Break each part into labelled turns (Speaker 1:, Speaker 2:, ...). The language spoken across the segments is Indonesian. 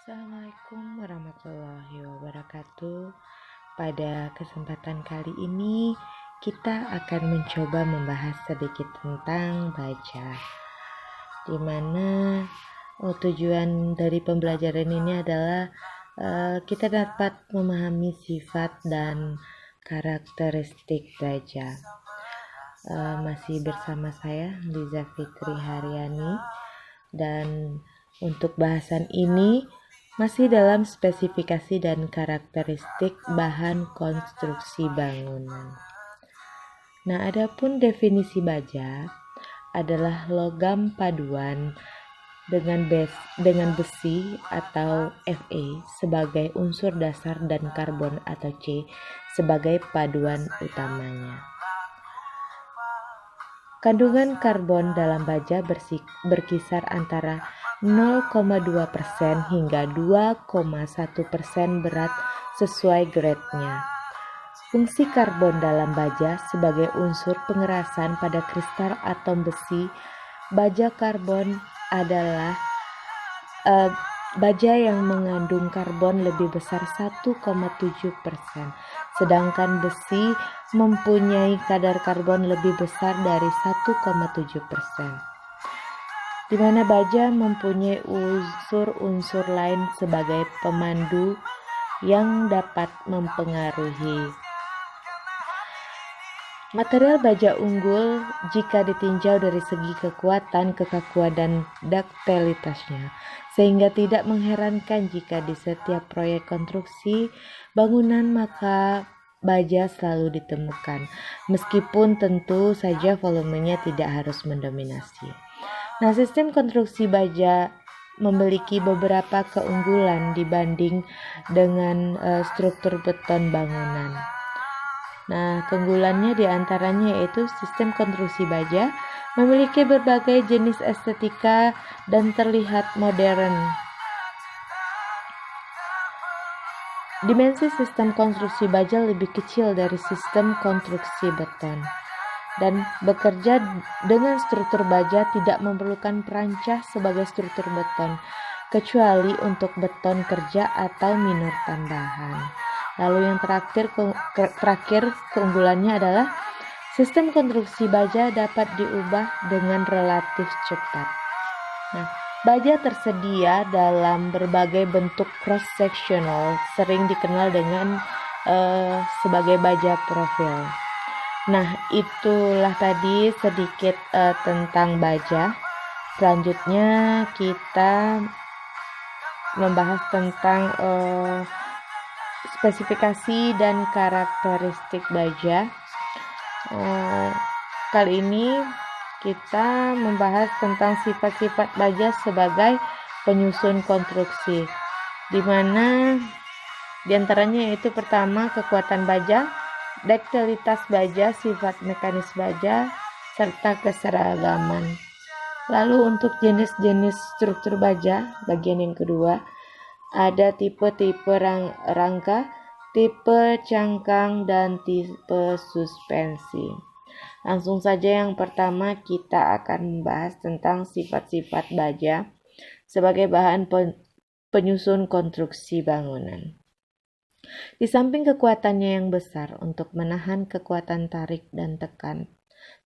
Speaker 1: Assalamualaikum warahmatullahi wabarakatuh. Pada kesempatan kali ini kita akan mencoba membahas sedikit tentang baca, di mana tujuan dari pembelajaran ini adalah kita dapat memahami sifat dan karakteristik baca. Masih bersama saya Liza Fitri Haryani, dan untuk bahasan ini masih dalam spesifikasi dan karakteristik bahan konstruksi bangunan. Nah, adapun definisi baja adalah logam paduan dengan besi atau Fe sebagai unsur dasar dan karbon atau C sebagai paduan utamanya. Kandungan karbon dalam baja berkisar antara 0,2% hingga 2,1% berat sesuai grade-nya. Fungsi karbon dalam baja sebagai unsur pengerasan pada kristal atom besi. Baja karbon adalah baja yang mengandung karbon lebih besar 1,7%, sedangkan besi mempunyai kadar karbon lebih besar dari 1,7%. Di mana baja mempunyai unsur-unsur lain sebagai pemandu yang dapat mempengaruhi. Material baja unggul jika ditinjau dari segi kekuatan, kekakuan, dan duktilitasnya, sehingga tidak mengherankan jika di setiap proyek konstruksi bangunan maka baja selalu ditemukan, meskipun tentu saja volumenya tidak harus mendominasi. Nah, sistem konstruksi baja memiliki beberapa keunggulan dibanding dengan struktur beton bangunan. Nah, keunggulannya diantaranya yaitu sistem konstruksi baja memiliki berbagai jenis estetika dan terlihat modern. Dimensi sistem konstruksi baja lebih kecil dari sistem konstruksi beton, dan bekerja dengan struktur baja tidak memerlukan perancah sebagai struktur beton, kecuali untuk beton kerja atau minor tambahan. Lalu yang terakhir keunggulannya adalah sistem konstruksi baja dapat diubah dengan relatif cepat. Nah, baja tersedia dalam berbagai bentuk cross-sectional, sering dikenal dengan sebagai baja profil. Nah, itulah tadi sedikit tentang baja. Selanjutnya kita membahas tentang spesifikasi dan karakteristik baja. Kali ini kita membahas tentang sifat-sifat baja sebagai penyusun konstruksi, di mana diantaranya yaitu pertama, kekuatan baja, duktilitas baja, sifat mekanis baja, serta keseragaman. Lalu untuk jenis-jenis struktur baja, bagian yang kedua, ada tipe-tipe rangka, tipe cangkang, dan tipe suspensi. Langsung saja yang pertama kita akan membahas tentang sifat-sifat baja sebagai bahan penyusun konstruksi bangunan. Di samping kekuatannya yang besar untuk menahan kekuatan tarik dan tekan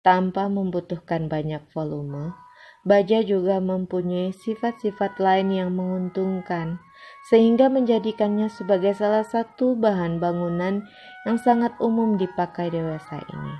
Speaker 1: tanpa membutuhkan banyak volume, baja juga mempunyai sifat-sifat lain yang menguntungkan, sehingga menjadikannya sebagai salah satu bahan bangunan yang sangat umum dipakai dewasa ini.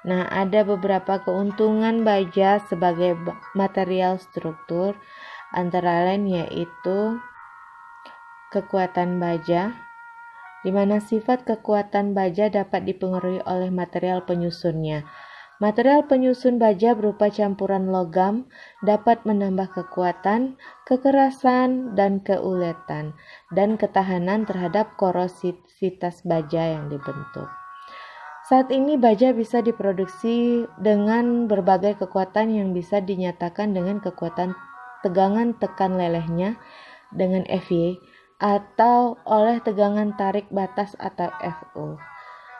Speaker 1: Nah, ada beberapa keuntungan baja sebagai material struktur, antara lain yaitu kekuatan baja, di mana sifat kekuatan baja dapat dipengaruhi oleh material penyusunnya. Material penyusun baja berupa campuran logam dapat menambah kekuatan, kekerasan, dan keuletan, dan ketahanan terhadap korosivitas baja yang dibentuk. Saat ini baja bisa diproduksi dengan berbagai kekuatan yang bisa dinyatakan dengan kekuatan tegangan tekan lelehnya dengan Fy atau oleh tegangan tarik batas atau Fu.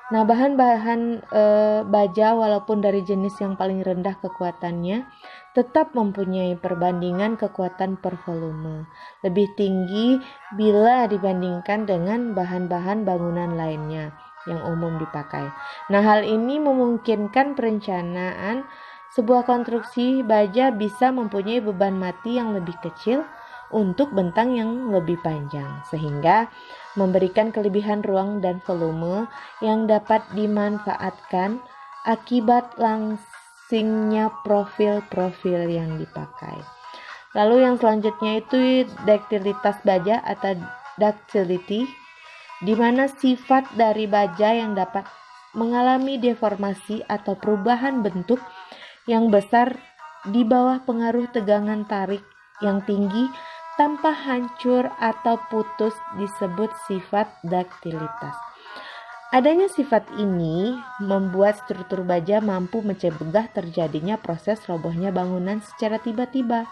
Speaker 1: Nah, bahan-bahan baja walaupun dari jenis yang paling rendah kekuatannya tetap mempunyai perbandingan kekuatan per volume lebih tinggi bila dibandingkan dengan bahan-bahan bangunan lainnya yang umum dipakai. Nah, hal ini memungkinkan perencanaan sebuah konstruksi baja bisa mempunyai beban mati yang lebih kecil untuk bentang yang lebih panjang, sehingga memberikan kelebihan ruang dan volume yang dapat dimanfaatkan akibat langsingnya profil-profil yang dipakai. Lalu yang selanjutnya itu ductilitas baja atau ductility, di mana sifat dari baja yang dapat mengalami deformasi atau perubahan bentuk yang besar di bawah pengaruh tegangan tarik yang tinggi tanpa hancur atau putus disebut sifat ductilitas. Adanya sifat ini membuat struktur baja mampu mencegah terjadinya proses robohnya bangunan secara tiba-tiba.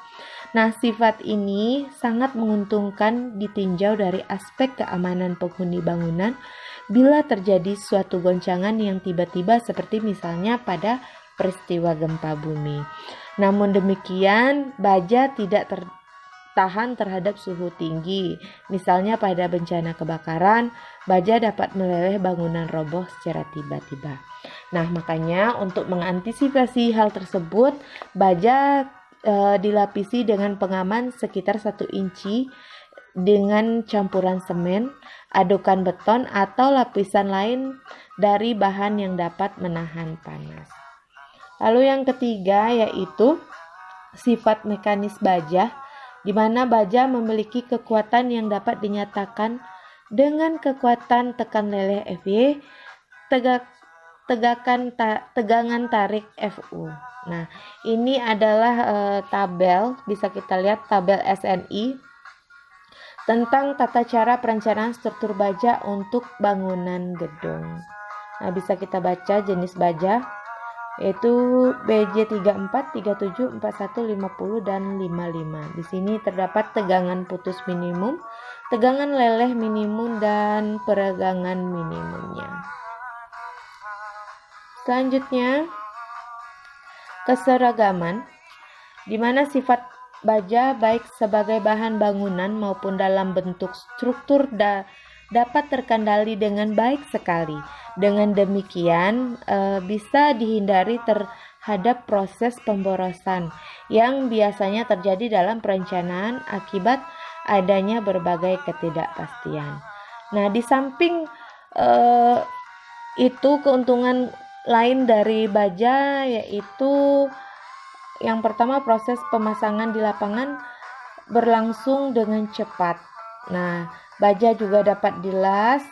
Speaker 1: Nah, sifat ini sangat menguntungkan ditinjau dari aspek keamanan penghuni bangunan bila terjadi suatu goncangan yang tiba-tiba seperti misalnya pada peristiwa gempa bumi. Namun demikian, baja tidak tahan terhadap suhu tinggi. Misalnya pada bencana kebakaran, baja dapat meleleh bangunan roboh secara tiba-tiba. Nah, makanya untuk mengantisipasi hal tersebut, baja dilapisi dengan pengaman sekitar 1 inci dengan campuran semen, adukan beton, atau lapisan lain dari bahan yang dapat menahan panas. Lalu yang ketiga yaitu sifat mekanis baja, di mana baja memiliki kekuatan yang dapat dinyatakan dengan kekuatan tekan leleh Fy, tegangan tarik Fu. Nah, ini adalah tabel, bisa kita lihat tabel SNI tentang tata cara perencanaan struktur baja untuk bangunan gedung. Nah, bisa kita baca jenis baja yaitu BJ34, 37, 41, 50 dan 55. Di sini terdapat tegangan putus minimum, tegangan leleh minimum dan peregangan minimumnya. Selanjutnya, keseragaman, di mana sifat baja baik sebagai bahan bangunan maupun dalam bentuk struktur dapat terkendali dengan baik sekali. Dengan demikian bisa dihindari terhadap proses pemborosan yang biasanya terjadi dalam perencanaan akibat adanya berbagai ketidakpastian. Nah, di samping itu keuntungan lain dari baja yaitu yang pertama, proses pemasangan di lapangan berlangsung dengan cepat. Nah, baja juga dapat dilas.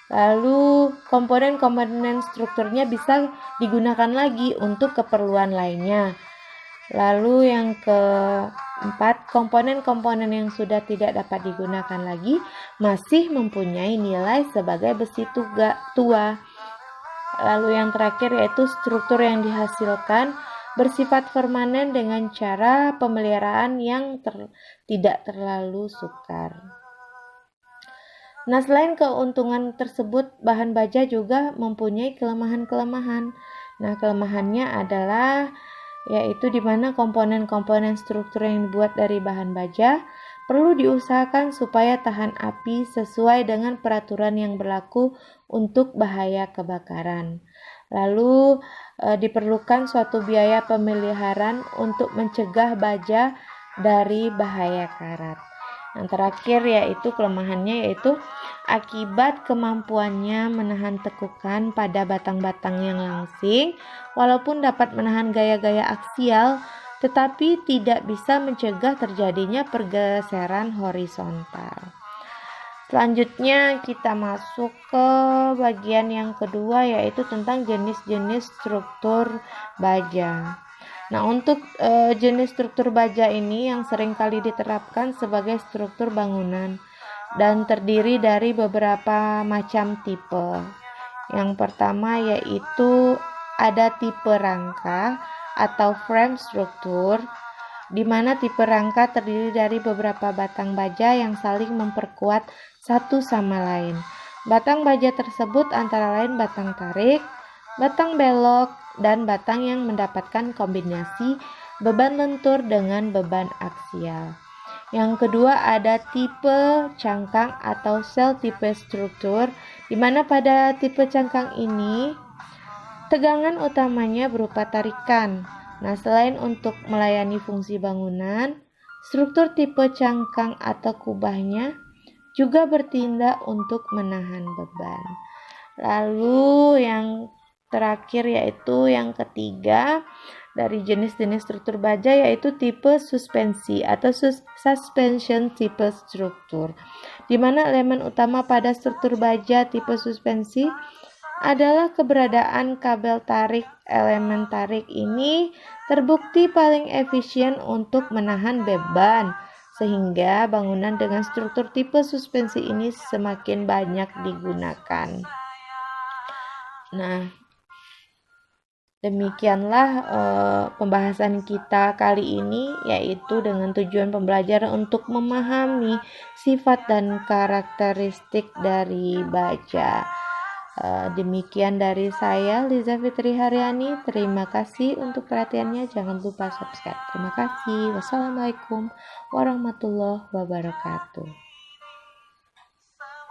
Speaker 1: Lalu komponen-komponen strukturnya bisa digunakan lagi untuk keperluan lainnya. Lalu yang keempat, komponen-komponen yang sudah tidak dapat digunakan lagi masih mempunyai nilai sebagai besi tua. Lalu yang terakhir yaitu struktur yang dihasilkan bersifat permanen dengan cara pemeliharaan yang tidak terlalu sukar. Nah, selain keuntungan tersebut, bahan baja juga mempunyai kelemahan-kelemahan. Nah, kelemahannya adalah yaitu di mana komponen-komponen struktur yang dibuat dari bahan baja perlu diusahakan supaya tahan api sesuai dengan peraturan yang berlaku untuk bahaya kebakaran. Lalu diperlukan suatu biaya pemeliharaan untuk mencegah baja dari bahaya karat. Yang terakhir yaitu kelemahannya yaitu akibat kemampuannya menahan tekukan pada batang-batang yang langsing, walaupun dapat menahan gaya-gaya aksial, tetapi tidak bisa mencegah terjadinya pergeseran horizontal. Selanjutnya kita masuk ke bagian yang kedua yaitu tentang jenis-jenis struktur baja. Nah, untuk jenis struktur baja ini yang sering kali diterapkan sebagai struktur bangunan dan terdiri dari beberapa macam tipe. Yang pertama yaitu ada tipe rangka atau frame struktur, di mana tipe rangka terdiri dari beberapa batang baja yang saling memperkuat satu sama lain. Batang baja tersebut antara lain batang tarik, batang belok, dan batang yang mendapatkan kombinasi beban lentur dengan beban aksial. Yang kedua ada tipe cangkang atau cell type struktur, di mana pada tipe cangkang ini tegangan utamanya berupa tarikan. Nah, selain untuk melayani fungsi bangunan, struktur tipe cangkang atau kubahnya juga bertindak untuk menahan beban. Lalu yang terakhir yaitu yang ketiga dari jenis-jenis struktur baja yaitu tipe suspensi atau suspension tipe struktur, di mana elemen utama pada struktur baja tipe suspensi adalah keberadaan kabel tarik. Elemen tarik ini terbukti paling efisien untuk menahan beban, sehingga bangunan dengan struktur tipe suspensi ini semakin banyak digunakan. Nah, demikianlah pembahasan kita kali ini, yaitu dengan tujuan pembelajaran untuk memahami sifat dan karakteristik dari baja. Demikian dari saya, Liza Fitri Haryani. Terima kasih untuk perhatiannya. Jangan lupa subscribe. Terima kasih. Wassalamualaikum warahmatullahi wabarakatuh.